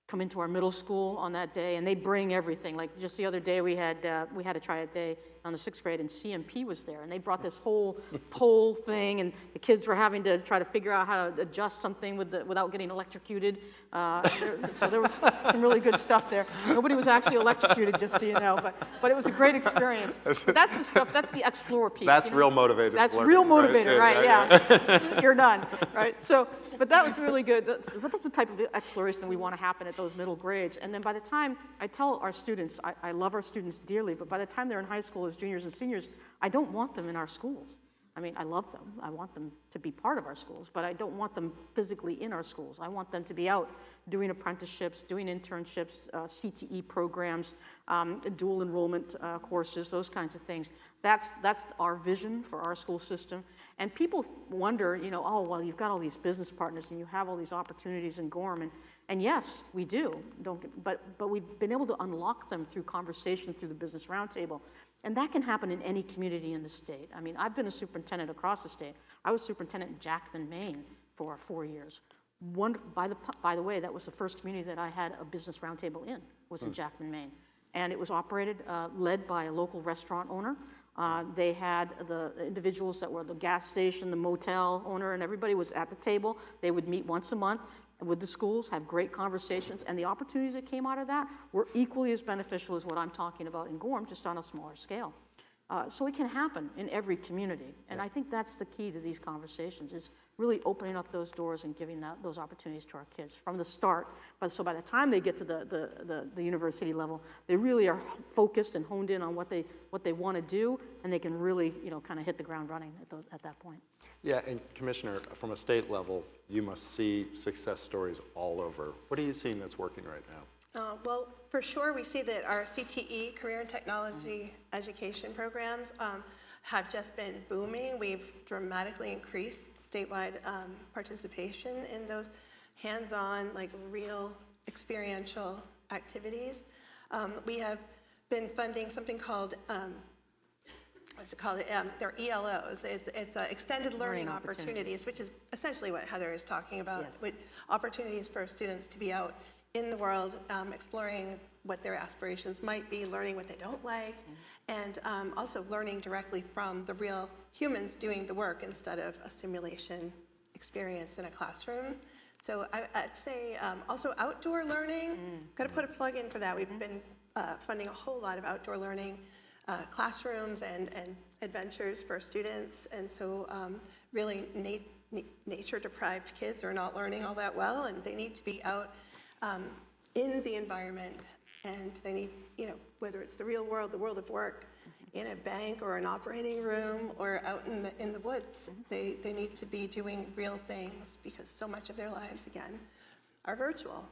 come into our middle school on that day, and they bring everything. Like just the other day, we had a Try It Day on the sixth grade, and CMP was there, and they brought this whole pole thing, and the kids were having to try to figure out how to adjust something without getting electrocuted. So there was some really good stuff there. Nobody was actually electrocuted, just so you know, but it was a great experience. But that's the stuff. That's the explorer piece. That's real motivated. That's learning, real motivated, right? Yeah. You're done, right? So, but that was really good. That's the type of exploration that we want to happen at those middle grades. And then by the time I tell our students, I love our students dearly, but by the time they're in high school as juniors and seniors, I don't want them in our schools. I mean, I love them. I want them to be part of our schools, but I don't want them physically in our schools. I want them to be out doing apprenticeships, doing internships, CTE programs, dual enrollment courses, those kinds of things. That's our vision for our school system. And people wonder, you know, oh, well, you've got all these business partners and you have all these opportunities in Gorham. And yes, we do. But we've been able to unlock them through conversation, through the Business Roundtable. And that can happen in any community in the state. I mean, I've been a superintendent across the state. I was superintendent in Jackman, Maine for 4 years. By the way, that was the first community that I had a Business Roundtable in, was in Jackman, Maine. And it was operated, led by a local restaurant owner. They had the individuals that were the gas station, the motel owner, and everybody was at the table. They would meet once a month with the schools, have great conversations, and the opportunities that came out of that were equally as beneficial as what I'm talking about in Gorham, just on a smaller scale. So it can happen in every community, and I think that's the key to these conversations, is really opening up those doors and giving those opportunities to our kids from the start. So by the time they get to the university level, they really are focused and honed in on what they want to do, and they can really, you know, kind of hit the ground running at that point. Yeah, and Commissioner, from a state level, you must see success stories all over. What are you seeing that's working right now? Well, for sure, we see that our CTE, Career and Technology Education programs, have just been booming. We've dramatically increased statewide participation in those hands-on, like real experiential activities. We have been funding something called, they're ELOs. It's extended learning opportunities, which is essentially what Heather is talking about, Yes. with opportunities for students to be out in the world, exploring what their aspirations might be, learning what they don't like, and also learning directly from the real humans doing the work instead of a simulation experience in a classroom. So I'd say also outdoor learning, got to put a plug in for that. We've been funding a whole lot of outdoor learning classrooms and adventures for students. And so really nature-deprived kids are not learning all that well, and they need to be out in the environment. And they need, whether it's the real world, the world of work, in a bank or an operating room or out in the woods. They need to be doing real things because so much of their lives, again, are virtual.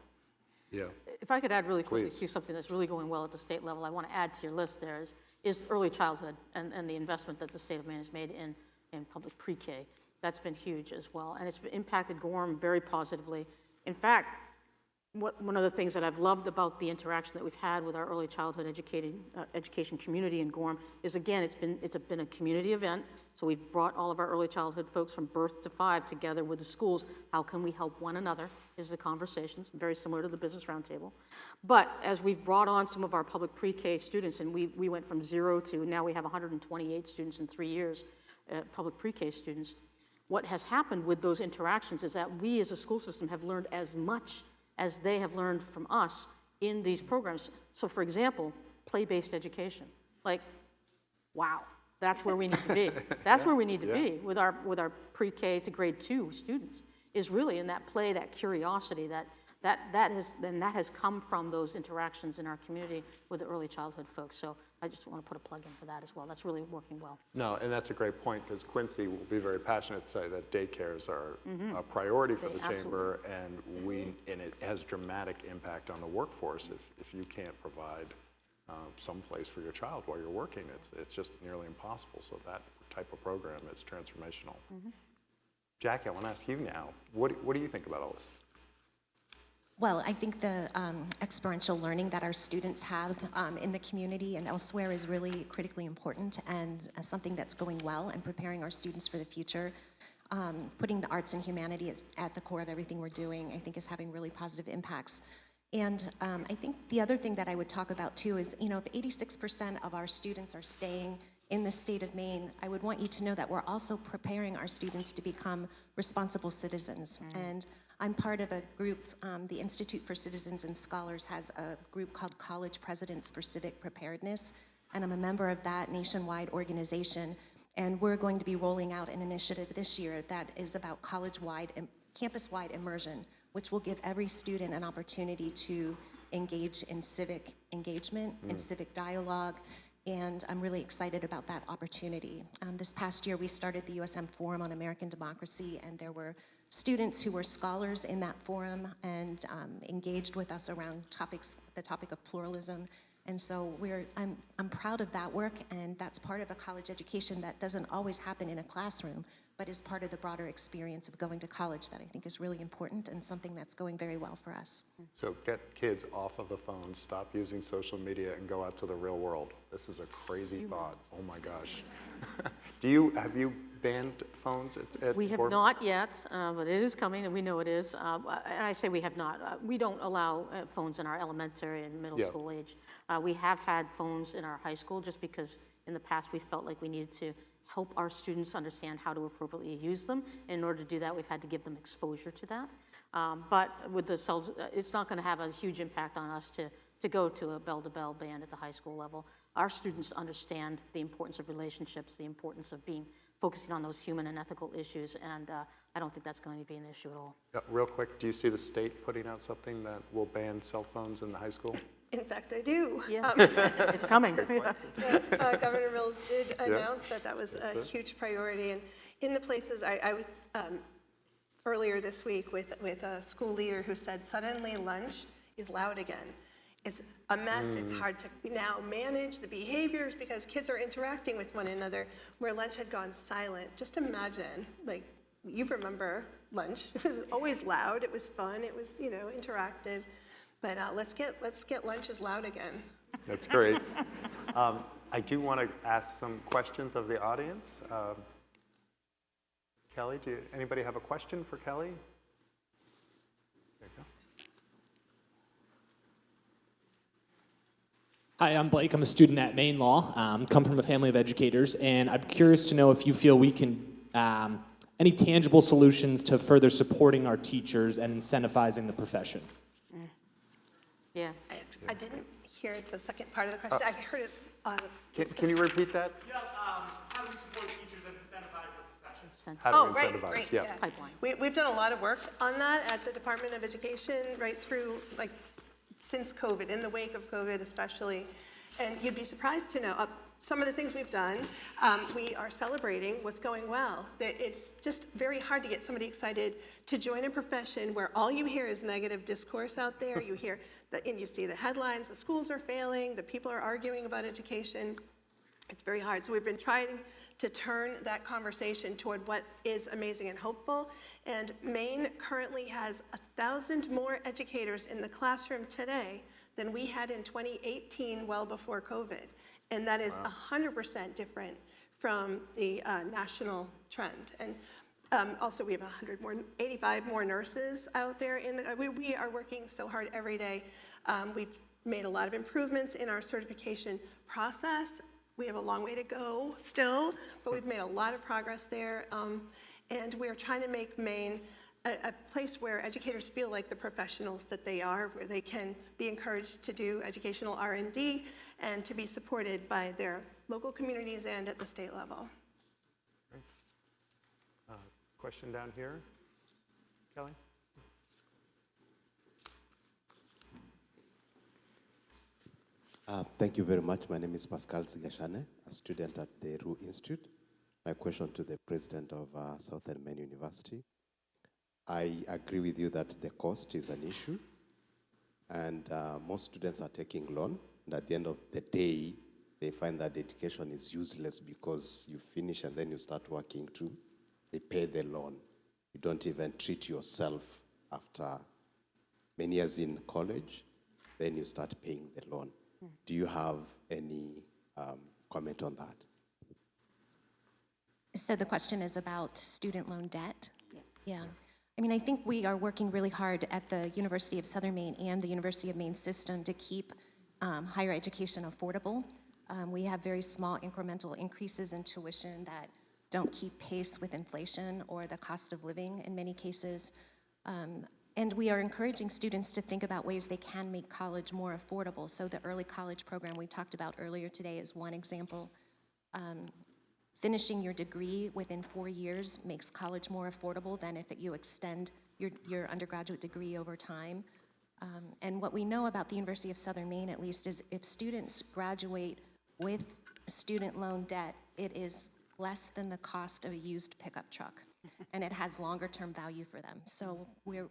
Yeah. If I could add really quickly Please. to something that's really going well at the state level, I want to add to your list there is early childhood and the investment that the state of Maine has made in public pre-K. That's been huge as well, and it's impacted Gorham very positively. In fact, one of the things that I've loved about the interaction that we've had with our early childhood education community in Gorham is, again, it's been a community event. So we've brought all of our early childhood folks from birth to 5 together with the schools. How can we help one another is the conversations, very similar to the Business Roundtable. But as we've brought on some of our public pre-K students, and we went from 0 to now we have 128 students in 3 years, public pre-K students, what has happened with those interactions is that we as a school system have learned as much as they have learned from us in these programs. So for example, play-based education. Like, wow, that's where we need to be. That's where we need to be with our pre-K to grade 2 students, is really in that play, that curiosity, that has come from those interactions in our community with the early childhood folks. So I just want to put a plug in for that as well. That's really working well. No, and that's a great point, because Quincy will be very passionate to say that daycares are a priority for the chamber, and it has dramatic impact on the workforce if you can't provide some place for your child while you're working. It's just nearly impossible. So that type of program is transformational. Jackie, I want to ask you now, what do you think about all this? Well, I think the experiential learning that our students have in the community and elsewhere is really critically important, and something that's going well and preparing our students for the future. Putting the arts and humanities at the core of everything we're doing, I think, is having really positive impacts. And I think the other thing that I would talk about too is, if 86% of our students are staying in the state of Maine, I would want you to know that we're also preparing our students to become responsible citizens. And I'm part of a group, the Institute for Citizens and Scholars has a group called College Presidents for Civic Preparedness, and I'm a member of that nationwide organization. And we're going to be rolling out an initiative this year that is about college-wide and campus-wide immersion, which will give every student an opportunity to engage in civic engagement and civic dialogue. And I'm really excited about that opportunity. This past year, we started the USM Forum on American Democracy, and there were students who were scholars in that forum and engaged with us around the topic of pluralism. And so I'm proud of that work, and that's part of a college education that doesn't always happen in a classroom, but is part of the broader experience of going to college that I think is really important and something that's going very well for us. So get kids off of the phone, stop using social media, and go out to the real world. This is a crazy thought. Oh my gosh. Have you banned phones at We have not yet, but it is coming, and we know it is. And I say we have not. We don't allow phones in our elementary and middle school age. We have had phones in our high school just because in the past we felt like we needed to help our students understand how to appropriately use them. And in order to do that, we've had to give them exposure to that. But with the cells, it's not going to have a huge impact on us to go to a bell-to-bell ban at the high school level. Our students understand the importance of relationships, the importance of focusing on those human and ethical issues, and I don't think that's going to be an issue at all. Real quick, do you see the state putting out something that will ban cell phones in the high school? In fact, I do. Yeah, it's coming. Governor Mills did announce that was a huge priority. And in the places, I was earlier this week with a school leader who said suddenly lunch is loud again. It's a mess. It's hard to now manage the behaviors because kids are interacting with one another where lunch had gone silent. Just imagine, like, you remember lunch. It was always loud. It was fun. It was, interactive. But let's get lunches loud again. That's great. I do want to ask some questions of the audience. Kelly, anybody have a question for Kelly? There you go. Hi, I'm Blake. I'm a student at Maine Law, come from a family of educators, and I'm curious to know if you feel we can any tangible solutions to further supporting our teachers and incentivizing the profession? Yeah. I didn't hear the second part of the question. I heard it on. Can you repeat that? Yeah, how do we support teachers and incentivize the profession? How to Oh, right, incentivize, great, yeah. yeah. Pipeline. We've done a lot of work on that at the Department of Education, right through, like, since COVID, in the wake of COVID especially. And you'd be surprised to know, some of the things we've done, we are celebrating what's going well. It's just very hard to get somebody excited to join a profession where all you hear is negative discourse out there. You hear, and you see the headlines, the schools are failing, the people are arguing about education. It's very hard. So we've been trying to turn that conversation toward what is amazing and hopeful. And Maine currently has 1,000 more educators in the classroom today than we had in 2018, well before COVID. And that is 100% different from the national trend. And also we have 85 more nurses out there. We are working so hard every day. We've made a lot of improvements in our certification process. We have a long way to go still, but we've made a lot of progress there. And we're trying to make Maine a place where educators feel like the professionals that they are, where they can be encouraged to do educational R&D and to be supported by their local communities and at the state level. Question down here. Kelly? Thank you very much. My name is Pascal Zigashane, a student at the Rue Institute. My question to the president of Southern Maine University. I agree with you that the cost is an issue, and most students are taking loan, and at the end of the day, they find that the education is useless because you finish and then you start working to repay the loan. You don't even treat yourself after many years in college, then you start paying the loan. Do you have any comment on that? So the question is about student loan debt? Yeah. I mean, I think we are working really hard at the University of Southern Maine and the University of Maine system to keep higher education affordable. We have very small incremental increases in tuition that don't keep pace with inflation or the cost of living in many cases. And we are encouraging students to think about ways they can make college more affordable. So the early college program we talked about earlier today is one example. Finishing your degree within 4 years makes college more affordable than if you extend your undergraduate degree over time. And what we know about the University of Southern Maine, at least, is if students graduate with student loan debt, it is less than the cost of a used pickup truck, and it has longer-term value for them. So we're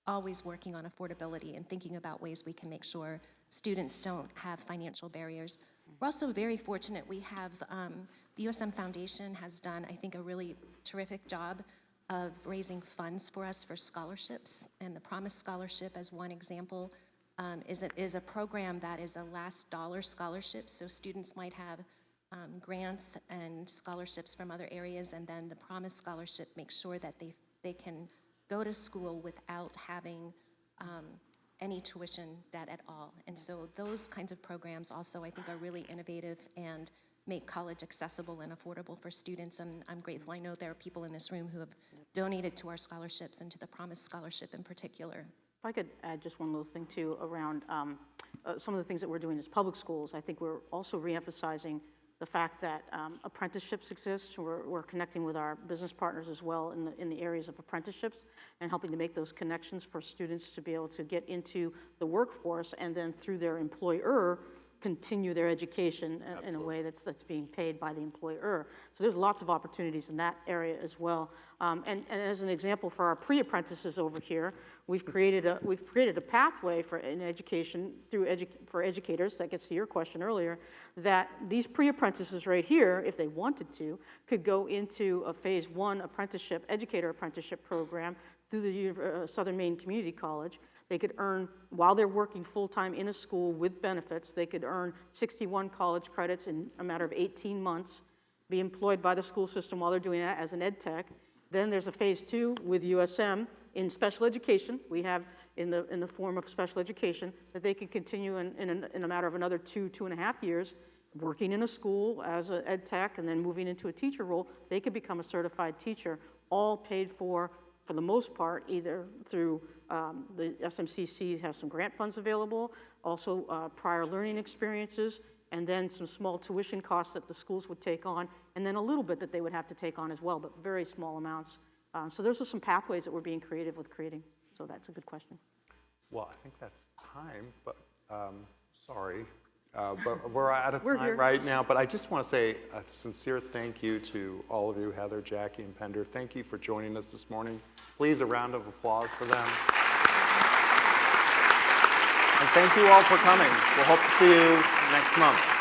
always working on affordability and thinking about ways we can make sure students don't have financial barriers. We're also very fortunate. We have, the USM Foundation has done, I think, a really terrific job of raising funds for us for scholarships. And the Promise Scholarship, as one example, is a program that is a last dollar scholarship. So students might have grants and scholarships from other areas, and then the Promise Scholarship makes sure that they can go to school without having any tuition debt at all. And so those kinds of programs also, I think, are really innovative and make college accessible and affordable for students. And I'm grateful. I know there are people in this room who have donated to our scholarships and to the Promise Scholarship in particular. If I could add just one little thing too around some of the things that we're doing as public schools. I think we're also reemphasizing the fact that apprenticeships exist. We're connecting with our business partners as well in the areas of apprenticeships and helping to make those connections for students to be able to get into the workforce and then through their employer continue their education in a way that's being paid by the employer. So there's lots of opportunities in that area as well. And as an example for our pre-apprentices over here, we've created a pathway for an education for educators. That gets to your question earlier. That these pre-apprentices right here, if they wanted to, could go into a phase 1 apprenticeship, educator apprenticeship program through the Southern Maine Community College. They could earn, while they're working full-time in a school with benefits, they could earn 61 college credits in a matter of 18 months, be employed by the school system while they're doing that as an ed tech. Then there's a phase 2 with USM in special education. We have in the form of special education that they can continue in a matter of another 2.5 years working in a school as an ed tech and then moving into a teacher role, they could become a certified teacher, all paid for the most part, either through the SMCC has some grant funds available, also prior learning experiences, and then some small tuition costs that the schools would take on, and then a little bit that they would have to take on as well, but very small amounts. So there's some pathways that we're being creative with creating. So that's a good question. Well, I think that's time, but sorry. But we're out of We're time here. right now. But I just want to say a sincere thank you to all of you, Heather, Jackie, and Pender. Thank you for joining us this morning. Please, a round of applause for them. And thank you all for coming. We'll hope to see you next month.